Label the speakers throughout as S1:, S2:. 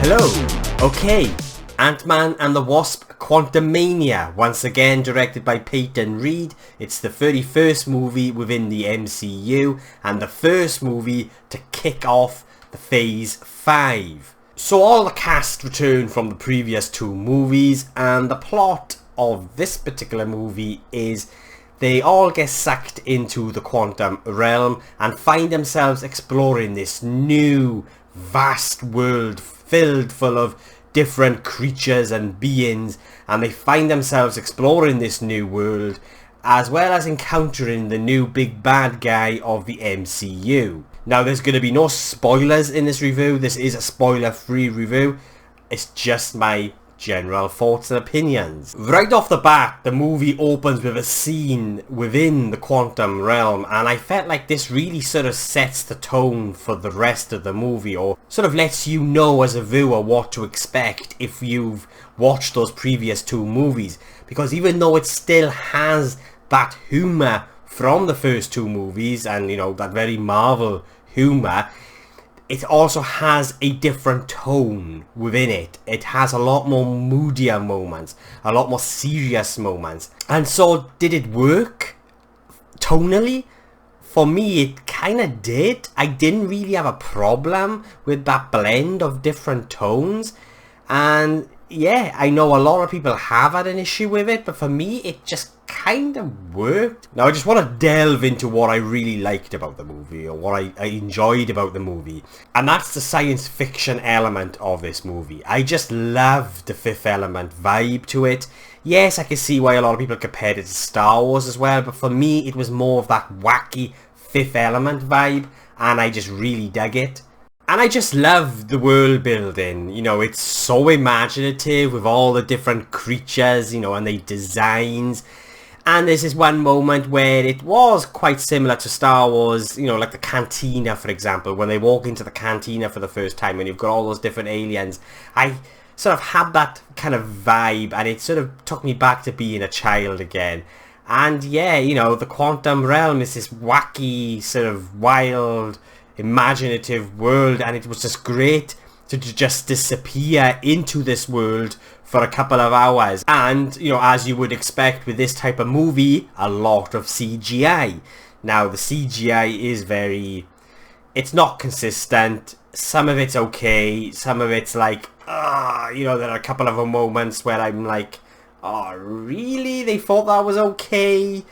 S1: Hello! Okay, Ant-Man and the Wasp Quantumania, once again directed by Peyton Reed. It's the 31st movie within the MCU and the first movie to kick off the Phase 5. So all the cast return from the previous two movies, and the plot of this particular movie is they all get sucked into the quantum realm and find themselves exploring this new vast world filled full of different creatures and beings, and they find themselves exploring this new world as well as encountering the new big bad guy of the MCU. Now there's going to be no spoilers in this review. This is a spoiler free review. It's just my general thoughts and opinions. Right off the bat, the movie opens with a scene within the quantum realm, and I felt like this really sort of sets the tone for the rest of the movie, or sort of lets you know as a viewer what to expect if you've watched those previous two movies, because even though it still has that humour from the first two movies and, you know, that very Marvel humour, it also has a different tone within it. It has a lot more moodier moments, a lot more serious moments. And so, did it work tonally? For me, it kind of did. I didn't really have a problem with that blend of different tones. And yeah, I know a lot of people have had an issue with it, but for me, it just kind of worked. Now I just want to delve into what I really liked about the movie, or what I enjoyed about the movie, and that's the science fiction element of this movie. I just loved the Fifth Element vibe to it. Yes, I can see why a lot of people compared it to Star Wars as well, but for me it was more of that wacky Fifth Element vibe, and I just really dug it. And I just love the world building. You know, it's so imaginative with all the different creatures, you know, and the designs. And there's this one moment where it was quite similar to Star Wars, you know, like the cantina, for example, when they walk into the cantina for the first time and you've got all those different aliens. I sort of had that kind of vibe, and it sort of took me back to being a child again. And yeah, you know, the quantum realm is this wacky, sort of wild, imaginative world, and it was just great to just disappear into this world for a couple of hours. And, you know, as you would expect with this type of movie, a lot of CGI. Now, the CGI is very... it's not consistent. Some of it's okay. Some of it's like, you know, there are a couple of moments where I'm like, oh, really? They thought that was okay?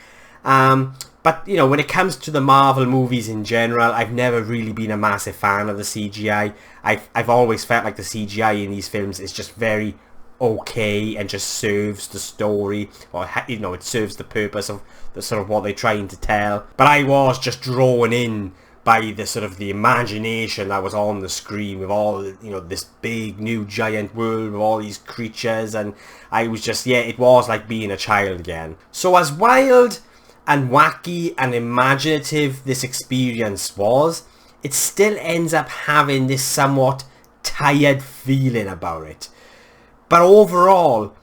S1: But, you know, when it comes to the Marvel movies in general, I've never really been a massive fan of the CGI. I've always felt like the CGI in these films is just very okay and just serves the story, or, you know, it serves the purpose of the sort of what they're trying to tell. But I was just drawn in by the sort of the imagination that was on the screen with all, you know, this big new giant world with all these creatures, and I was just, yeah, it was like being a child again. So as wild and wacky and imaginative this experience was, it still ends up having this somewhat tired feeling about it. But overall,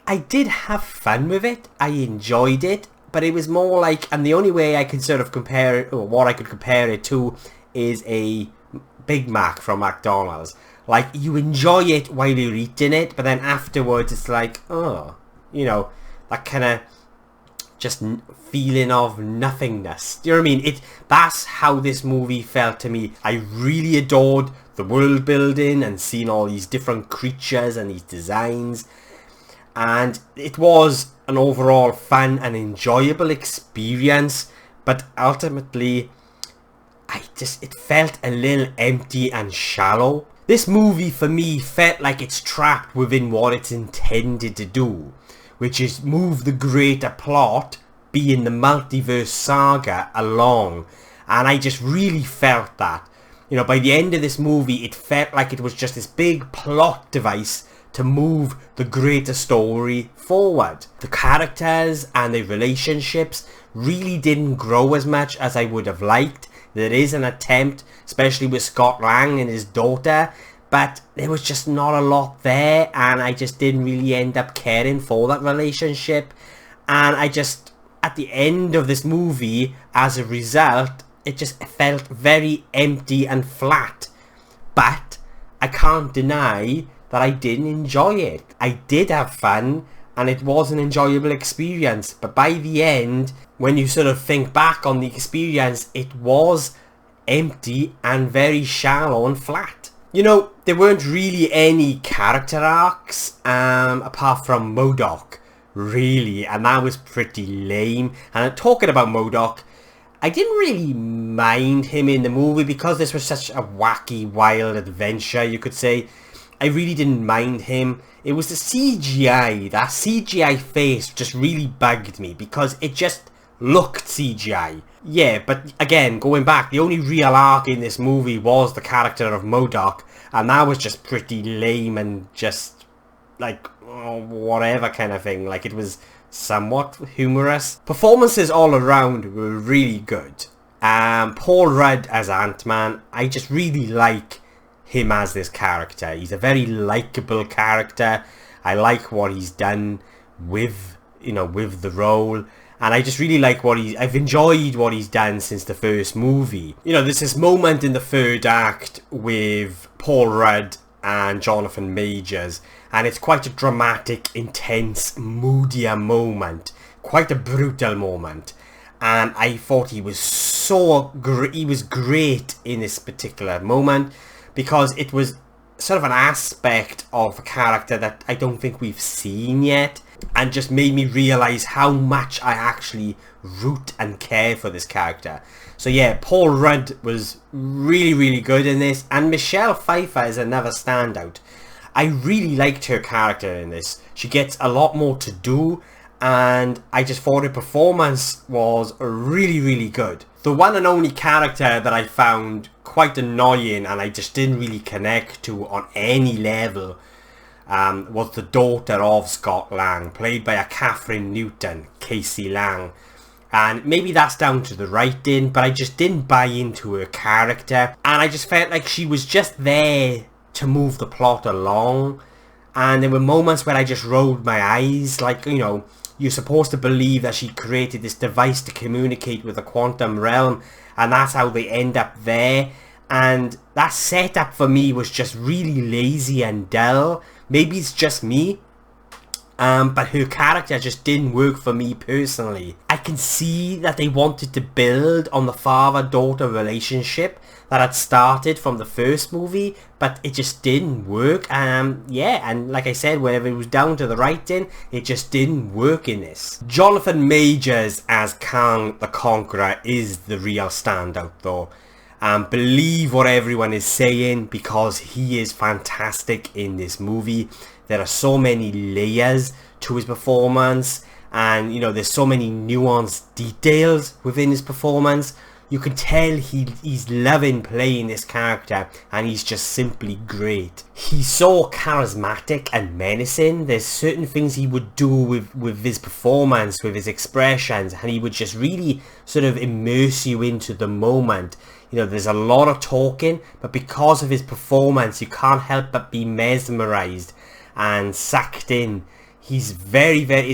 S1: I did have fun with it. I enjoyed it, but it was more like, and the only way I could sort of compare it, or what I could compare it to, is a Big Mac from McDonald's. Like, you enjoy it while you're eating it, but then afterwards it's like, oh, you know, that kind of just feeling of nothingness. Do you know what I mean? That's how this movie felt to me. I really adored the world building and seeing all these different creatures and these designs, and it was an overall fun and enjoyable experience. But ultimately, it felt a little empty and shallow. This movie for me felt like it's trapped within what it's intended to do, which is move the greater plot, being the multiverse saga, along. And I just really felt that. You know, by the end of this movie, it felt like it was just this big plot device to move the greater story forward. The characters and the relationships really didn't grow as much as I would have liked. There is an attempt, especially with Scott Lang and his daughter, but there was just not a lot there, and I just didn't really end up caring for that relationship. And I just, at the end of this movie, as a result, it just felt very empty and flat. But I can't deny that I didn't enjoy it. I did have fun, and it was an enjoyable experience, but by the end, when you sort of think back on the experience, it was empty and very shallow and flat. You know, there weren't really any character arcs, apart from MODOK, really, and that was pretty lame. And talking about MODOK, I didn't really mind him in the movie because this was such a wacky, wild adventure, you could say. I really didn't mind him. It was the CGI, that CGI face just really bugged me because it just looked CGI. Yeah, but again, going back, the only real arc in this movie was the character of MODOK, and that was just pretty lame and just like whatever kind of thing. Like, it was somewhat humorous. Performances all around were really good. Paul Rudd as Ant-Man, I just really like him as this character. He's a very likable character. I like what he's done with, you know, with the role. And I just really like I've enjoyed what he's done since the first movie. You know, there's this moment in the third act with Paul Rudd and Jonathan Majors, and it's quite a dramatic, intense, moodier moment. Quite a brutal moment. And I thought he was he was great in this particular moment, because it was sort of an aspect of a character that I don't think we've seen yet, and just made me realise how much I actually root and care for this character. So yeah, Paul Rudd was really, really good in this, and Michelle Pfeiffer is another standout. I really liked her character in this. She gets a lot more to do, and I just thought her performance was really, really good. The one and only character that I found quite annoying and I just didn't really connect to on any level was the daughter of Scott Lang, played by a Catherine Newton, Casey Lang. And maybe that's down to the writing, but I just didn't buy into her character, and I just felt like she was just there to move the plot along. And there were moments where I just rolled my eyes, like, you know, you're supposed to believe that she created this device to communicate with the quantum realm, and that's how they end up there. And that setup for me was just really lazy and dull. Maybe it's just me, but her character just didn't work for me personally. I can see that they wanted to build on the father-daughter relationship that had started from the first movie, but it just didn't work. Yeah, and like I said, whenever it was down to the writing, it just didn't work in this. Jonathan Majors as Kang the Conqueror is the real standout though. Believe what everyone is saying, because he is fantastic in this movie. There are so many layers to his performance, and you know, there's so many nuanced details within his performance. You can tell he's loving playing this character, and he's just simply great. He's so charismatic and menacing. There's certain things he would do with his performance, with his expressions, and he would just really sort of immerse you into the moment. You know, there's a lot of talking, but because of his performance, you can't help but be mesmerized and sucked in. His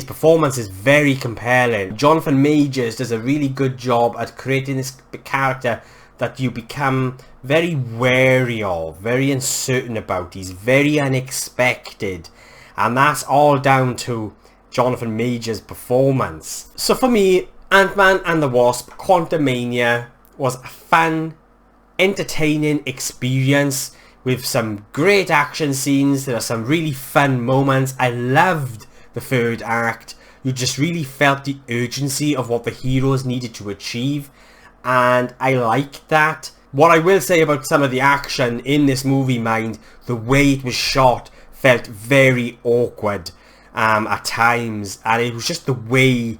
S1: performance is very compelling. Jonathan Majors does a really good job at creating this character that you become very wary of, very uncertain about. He's very unexpected, and that's all down to Jonathan Majors' performance. So for me, Ant-Man and the Wasp: Quantumania was a fun, entertaining experience with some great action scenes. There are some really fun moments. I loved the third act. You just really felt the urgency of what the heroes needed to achieve, and I liked that. What I will say about some of the action in this movie, the way it was shot felt very awkward at times, and it was just the way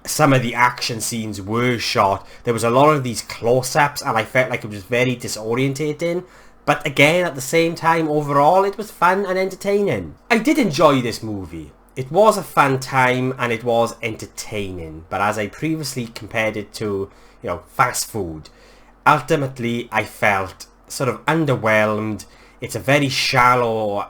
S1: some of the action scenes were shot. There was a lot of these close-ups, and I felt like it was very disorientating. But again, at the same time, overall, it was fun and entertaining. I did enjoy this movie. It was a fun time, and it was entertaining. But as I previously compared it to, you know, fast food, ultimately I felt sort of underwhelmed. It's a very shallow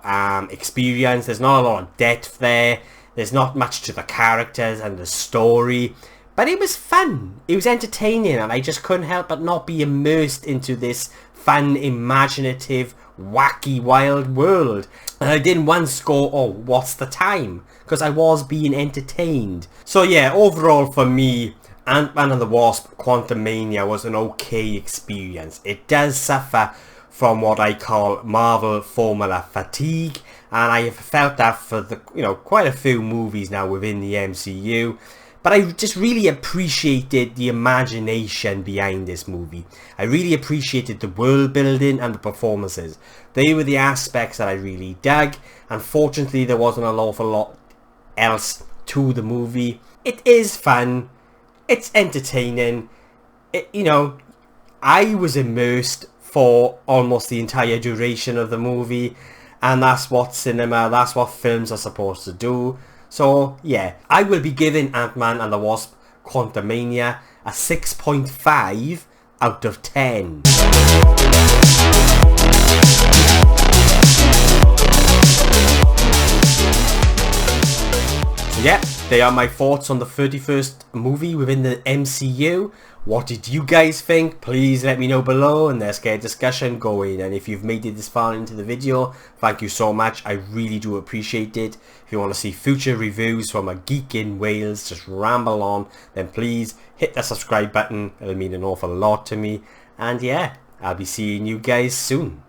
S1: experience. There's not a lot of depth there. There's not much to the characters and the story, but it was fun. It was entertaining, and I just couldn't help but not be immersed into this fun, imaginative, wacky wild world. And I didn't once go, oh, what's the time? Because I was being entertained. So yeah, overall for me, Ant-Man and the Wasp Quantumania was an okay experience. It does suffer from what I call Marvel formula fatigue, and I have felt that for the quite a few movies now within the MCU. But I just really appreciated the imagination behind this movie. I really appreciated the world building and the performances. They were the aspects that I really dug. Unfortunately, there wasn't an awful lot else to the movie. It is fun. It's entertaining. I was immersed for almost the entire duration of the movie. And that's what cinema, that's what films are supposed to do. So yeah, I will be giving Ant-Man and the Wasp Quantumania a 6.5 out of 10. So yeah, they are my thoughts on the 31st movie within the MCU. What did you guys think? Please let me know below and let's get a discussion going. And if you've made it this far into the video, thank you so much. I really do appreciate it. If you want to see future reviews from a geek in Wales just ramble on, then please hit the subscribe button. It'll mean an awful lot to me. And yeah, I'll be seeing you guys soon.